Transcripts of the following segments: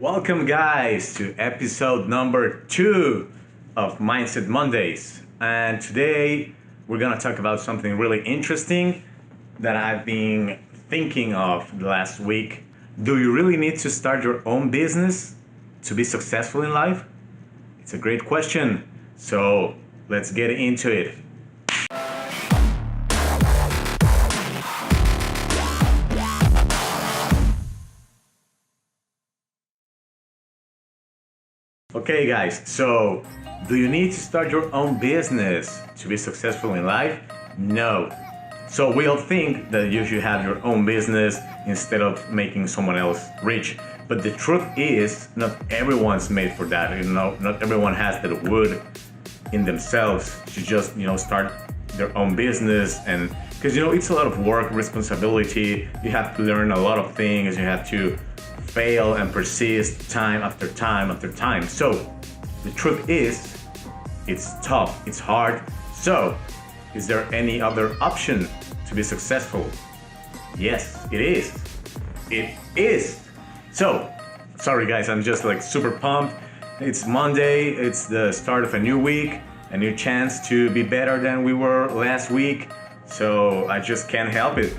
Welcome, guys, to episode number 2 of Mindset Mondays. And today we're gonna talk about something really interesting that I've been thinking of the last week. Do you really need to start your own business to be successful in life? It's a great question. So let's get into it. Okay, guys, so do you need to start your own business to be successful in life? No. So we all think that you should have your own business instead of making someone else rich. But the truth is, not everyone's made for that. Not everyone has that wood in themselves to just, start their own business. And because, it's a lot of work, responsibility. You have to learn a lot of things. You have to fail and persist time after time after time. So the truth is, it's tough, it's hard. So is there any other option to be successful? Yes, it is. It is. So, sorry guys, I'm just like super pumped. It's Monday, it's the start of a new week, a new chance to be better than we were last week. So I just can't help it.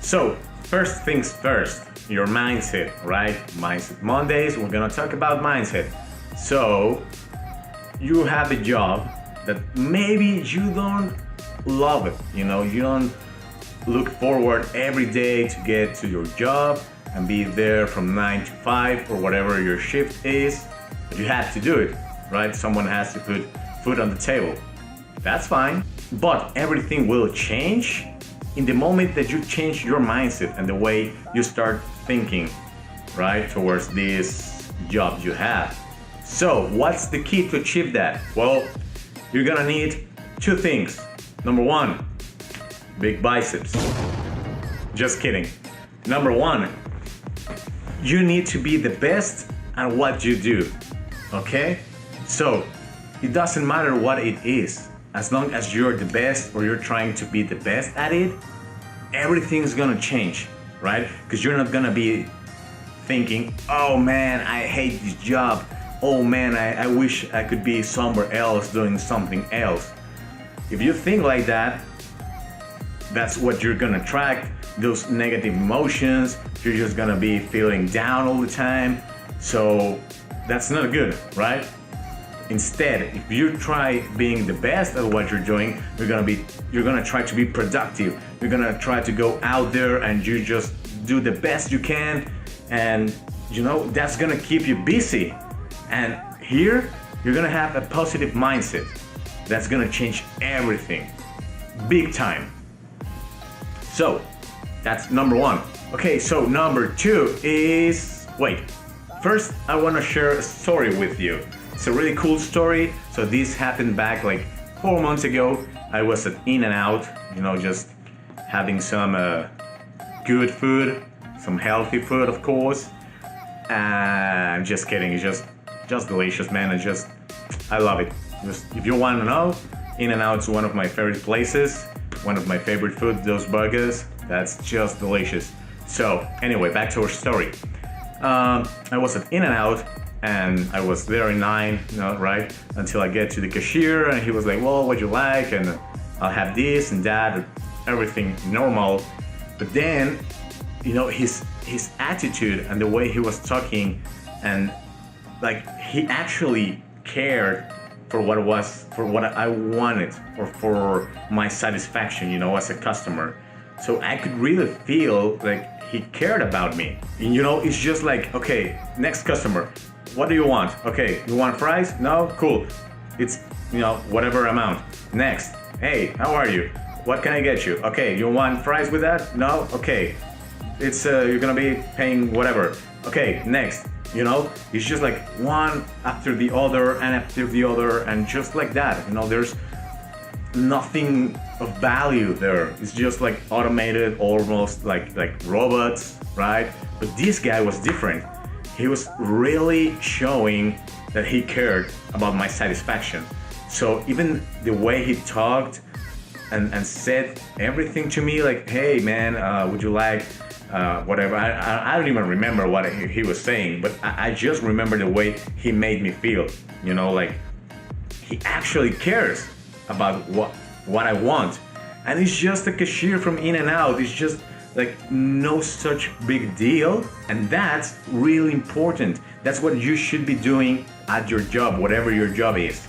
So first things first, your mindset, right? Mindset Mondays, we're gonna talk about mindset. So you have a job that maybe you don't love it, you don't look forward every day to get to your job and be there from 9 to 5 or whatever your shift is, but you have to do it, right? Someone has to put food on the table. That's fine, but everything will change in the moment that you change your mindset and the way you start thinking, right, towards this job you have. So what's the key to achieve that? Well, you're gonna need 2 things. Number 1, big biceps. Just kidding. Number 1, you need to be the best at what you do, okay? So it doesn't matter what it is. As long as you're the best or you're trying to be the best at it, everything's gonna change, right? Because you're not gonna be thinking, oh man, I hate this job. Oh man, I wish I could be somewhere else doing something else. If you think like that, that's what you're gonna attract, those negative emotions. You're just gonna be feeling down all the time. So that's not good, right? Instead, if you try being the best at what you're doing, you're gonna try to be productive. You're gonna try to go out there and you just do the best you can, and that's gonna keep you busy. And here, you're gonna have a positive mindset. That's gonna change everything, big time. So that's number 1. Okay, so number 2 is, first I wanna share a story with you. It's a really cool story. So this happened back like 4 months ago. I was at In-N-Out, just having some good food, some healthy food, of course. And just kidding, it's just delicious, man. I love it. Just, if you want to know, In-N-Out's one of my favorite places. One of my favorite food, those burgers. That's just delicious. So anyway, back to our story. I was at In-N-Out. And I was there in line, right? Until I get to the cashier and he was like, well, what do you like? And I'll have this and that, everything normal. But then, his attitude and the way he was talking, and like he actually cared for what I wanted, or for my satisfaction, as a customer. So I could really feel like he cared about me. And it's just like, okay, next customer. What do you want? Okay, you want fries? No? Cool. It's, whatever amount. Next. Hey, how are you? What can I get you? Okay, you want fries with that? No? Okay. It's, you're gonna be paying whatever. Okay, next. It's just like one after the other and after the other, and just like that. There's nothing of value there. It's just like automated, almost like robots, right? But this guy was different. He was really showing that he cared about my satisfaction. So even the way he talked and said everything to me, like, hey man, would you like whatever. I don't even remember what he was saying, but I just remember the way he made me feel. You know, like he actually cares about what I want, and he's just a cashier from In-N-Out. It's just like no such big deal, and that's really important. That's what you should be doing at your job, whatever your job is.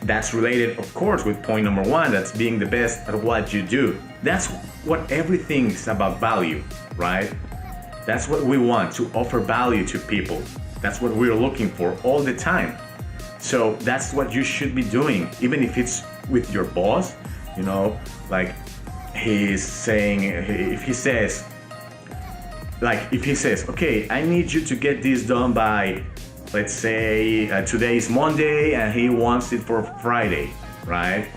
That's related, of course, with point number one, that's being the best at what you do. That's what everything is about, value, right? That's what we want, to offer value to people. That's what we're looking for all the time. So that's what you should be doing, even if it's with your boss, you know, like he's saying, if he says, okay, I need you to get this done by, let's say today is Monday and he wants it for Friday, right?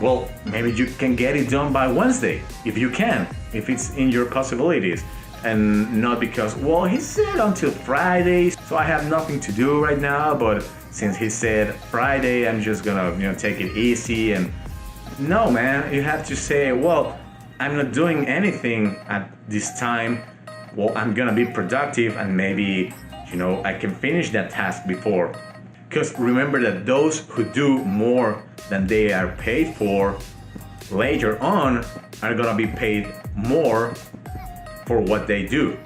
Well, maybe you can get it done by Wednesday, if you can, if it's in your possibilities. And not because, well, he said until Friday, so I have nothing to do right now, but since he said Friday, I'm just gonna, take it easy. And no, man, you have to say, well, I'm not doing anything at this time. Well, I'm gonna be productive and maybe, I can finish that task before. Because remember that those who do more than they are paid for later on are gonna be paid more for what they do.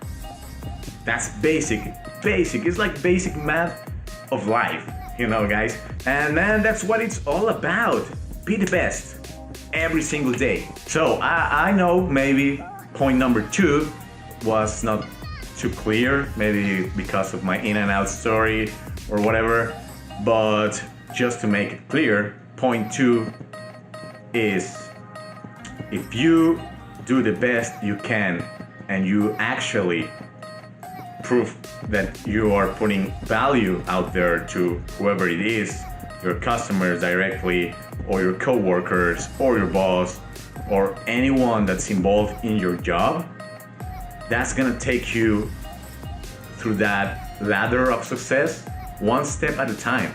That's basic. It's like basic math of life, guys. And man, that's what it's all about. Be the best every single day. So I know maybe point number 2 was not too clear, maybe because of my In-N-Out story or whatever, but just to make it clear, point 2 is if you do the best you can and you actually prove that you are putting value out there to whoever it is, your customers directly, or your coworkers, or your boss, or anyone that's involved in your job, that's gonna take you through that ladder of success one step at a time.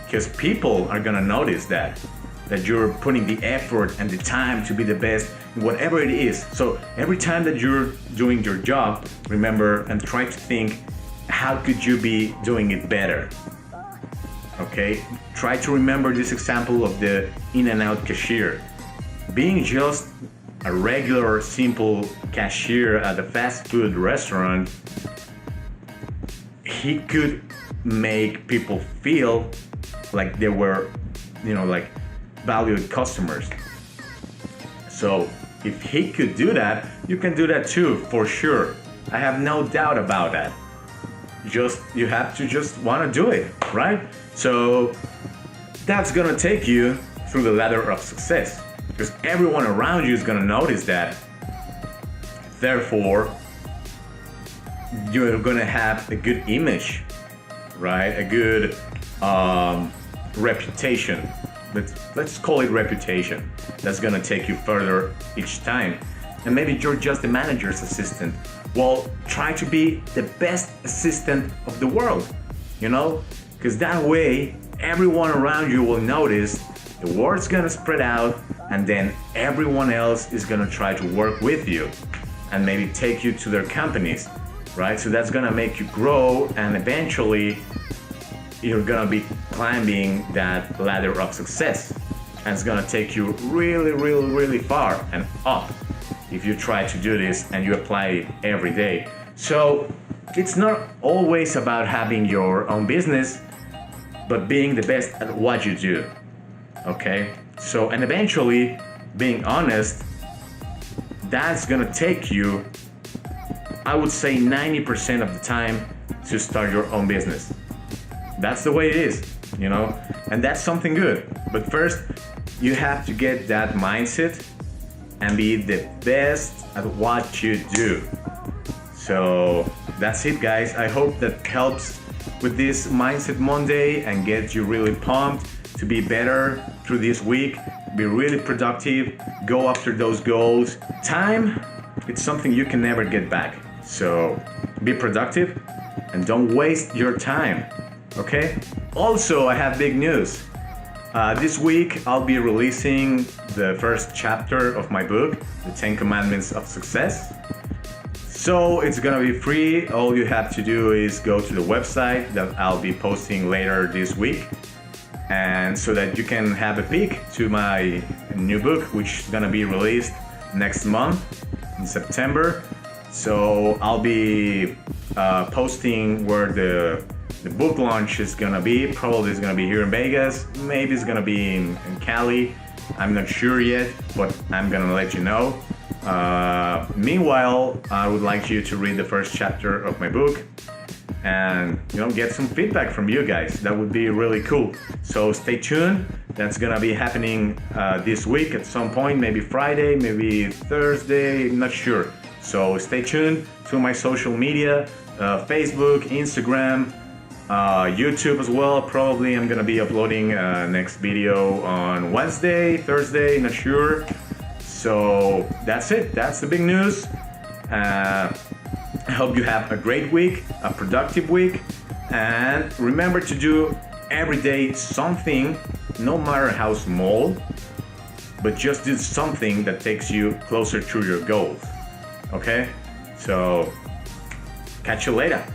Because people are gonna notice that you're putting the effort and the time to be the best in whatever it is. So every time that you're doing your job, remember and try to think, how could you be doing it better? Okay? Try to remember this example of the In-N-Out cashier. Being just a regular, simple cashier at a fast food restaurant, he could make people feel like they were, like valued customers. So if he could do that, you can do that too, for sure. I have no doubt about that. You have to just want to do it, right? So that's gonna take you through the ladder of success, because everyone around you is gonna notice that. Therefore, you're gonna have a good image, right? A good reputation. Let's call it reputation. That's gonna take you further each time. And maybe you're just the manager's assistant. Well, try to be the best assistant of the world, because that way everyone around you will notice, the word's gonna spread out, and then everyone else is gonna try to work with you and maybe take you to their companies, right? So that's gonna make you grow, and eventually you're gonna be climbing that ladder of success, and it's gonna take you really, really, really far and up if you try to do this and you apply it every day. So it's not always about having your own business, but being the best at what you do. Okay? So, and eventually being honest, that's gonna take you, I would say 90% of the time, to start your own business. That's the way it is, and that's something good. But first, you have to get that mindset and be the best at what you do. So that's it, guys. I hope that helps with this Mindset Monday and gets you really pumped to be better through this week. Be really productive, go after those goals. Time, it's something you can never get back. So be productive and don't waste your time, okay? Also, I have big news. This week, I'll be releasing the first chapter of my book, The 10 Commandments of Success. So it's gonna be free. All you have to do is go to the website that I'll be posting later this week, and so that you can have a peek to my new book, which is gonna be released next month in September. So I'll be posting where the book launch is gonna be. Probably it's gonna be here in Vegas. Maybe it's gonna be in Cali. I'm not sure yet, but I'm gonna let you know. Meanwhile, I would like you to read the first chapter of my book and get some feedback from you guys. That would be really cool. So stay tuned. That's gonna be happening this week at some point, maybe Friday, maybe Thursday, not sure. So stay tuned to my social media, Facebook, Instagram, YouTube as well. Probably I'm gonna be uploading next video on Wednesday, Thursday, not sure. So that's it. That's the big news. I hope you have a great week, a productive week, and remember to do every day something, no matter how small, but just do something that takes you closer to your goals. Okay? So, catch you later.